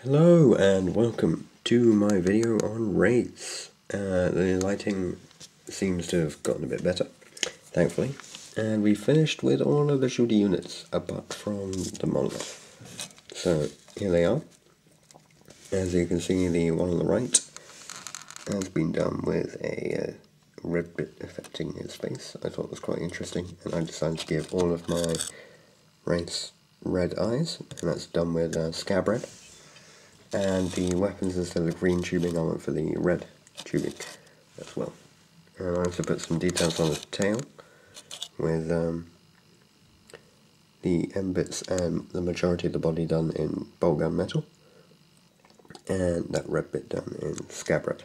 Hello and welcome to my video on Wraiths. The lighting seems to have gotten a bit better, thankfully, and we finished with all of the shooter units apart from the monolith. So here they are. As you can see, the one on the right has been done with a red bit affecting his face. I thought it was quite interesting, and I decided to give all of my Wraiths red eyes, and that's done with scab red. And the weapons, instead of green tubing, I went for the red tubing as well. And I also put some details on the tail with the end bits and the majority of the body done in bolt gun metal, and that red bit done in scab red.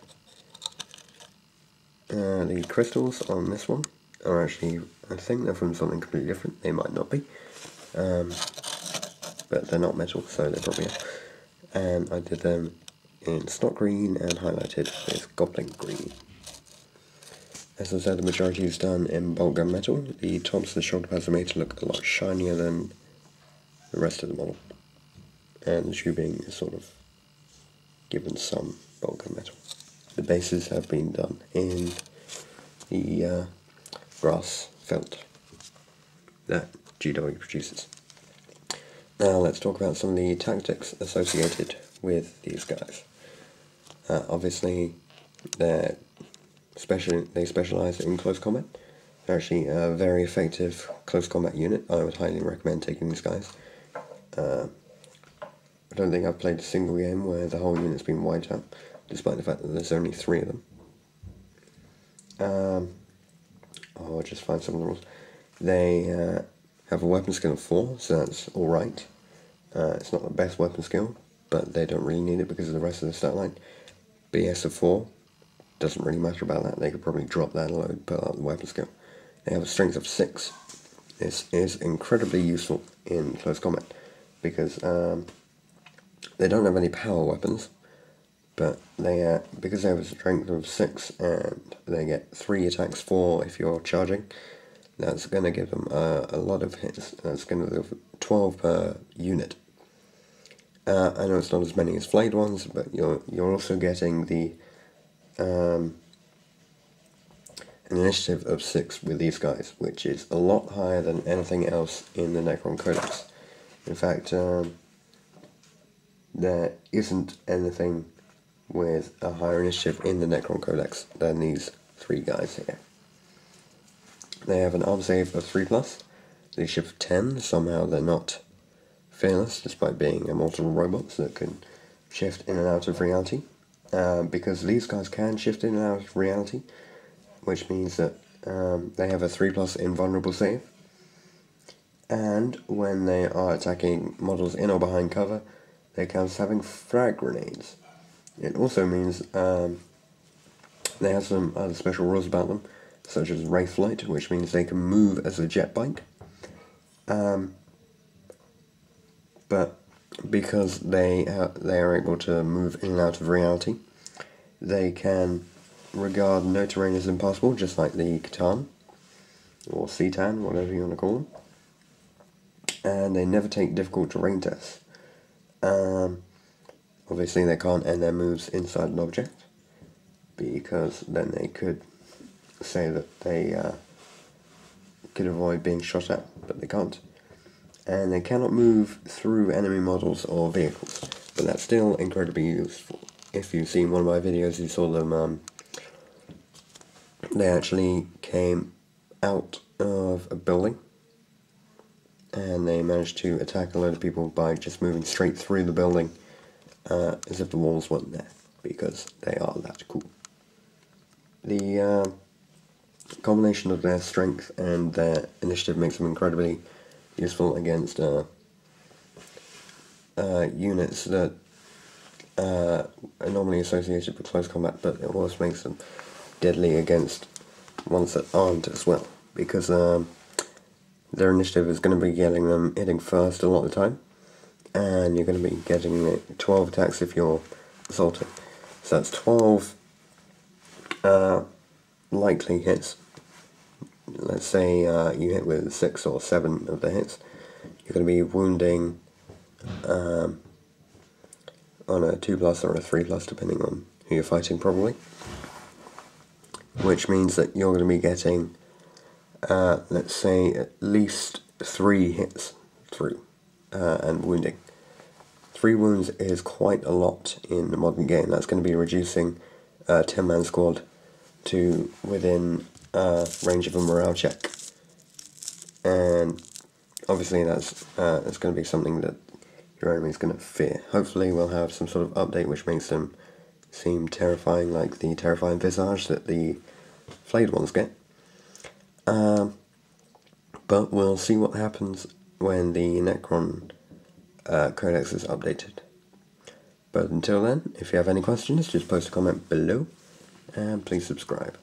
The crystals on this one are actually, I think they're from something completely different. They might not be, but they're not metal, so they probably are. And I did them in stock green and highlighted with goblin green. As I said, the majority is done in bolt gun metal. The tops of the shoulder pads are made to look a lot shinier than the rest of the model, and the tubing is sort of given some bolt gun metal. The bases have been done in the grass felt that GW produces. Now let's talk about some of the tactics associated with these guys. Obviously, they specialise in close combat. They're actually a very effective close combat unit. I would highly recommend taking these guys. I don't think I've played a single game where the whole unit's been wiped out, despite the fact that there's only 3 of them. I'll just find some of the rules. They have a weapon skill of 4, so that's alright. It's not the best weapon skill, but they don't really need it because of the rest of the stat line. BS of 4, doesn't really matter about that. They could probably drop that load, put out the weapon skill. They have a strength of 6. This is incredibly useful in close combat, because they don't have any power weapons, but they because they have a strength of 6 and they get 3 attacks 4 if you're charging. That's going to give them a lot of hits. That's going to give 12 per unit. I know it's not as many as flayed ones, but you're also getting the an initiative of 6 with these guys, which is a lot higher than anything else in the Necron codex. In fact, there isn't anything with a higher initiative in the Necron codex than these 3 guys here. They have an arm save of 3+, leadership of 10, somehow they're not fearless, despite being immortal robots that can shift in and out of reality. Because these guys can shift in and out of reality, which means that they have a 3+ invulnerable save, and when they are attacking models in or behind cover, they count as having frag grenades. It also means they have some other special rules about them, such as Wraith Flight, which means they can move as a jet bike. But because they are able to move in and out of reality, they can regard no terrain as impossible, just like the Catan, or Cetan, whatever you want to call them. And they never take difficult terrain tests. Obviously they can't end their moves inside an object, because then they could say that they could avoid being shot at, but they can't. And they cannot move through enemy models or vehicles, but that's still incredibly useful. If you've seen one of my videos, you saw them, they actually came out of a building, and they managed to attack a load of people by just moving straight through the building, as if the walls weren't there, because they are that cool. The combination of their strength and their initiative makes them incredibly useful against units that are normally associated with close combat, but it also makes them deadly against ones that aren't as well, because their initiative is going to be getting them hitting first a lot of the time, and you're going to be getting 12 attacks if you're assaulting. So that's 12 likely hits. Let's say you hit with 6 or 7 of the hits, you're going to be wounding on a 2+ or a 3+, depending on who you're fighting, probably. Which means that you're going to be getting, let's say, at least 3 hits through, and wounding. 3 wounds is quite a lot in the modern game. That's going to be reducing a 10-man squad to within range of a morale check. And obviously that's going to be something that your enemy's going to fear. Hopefully we'll have some sort of update which makes them seem terrifying, like the terrifying visage that the flayed ones get. But we'll see what happens when the Necron codex is updated. But until then, if you have any questions, just post a comment below, and please subscribe.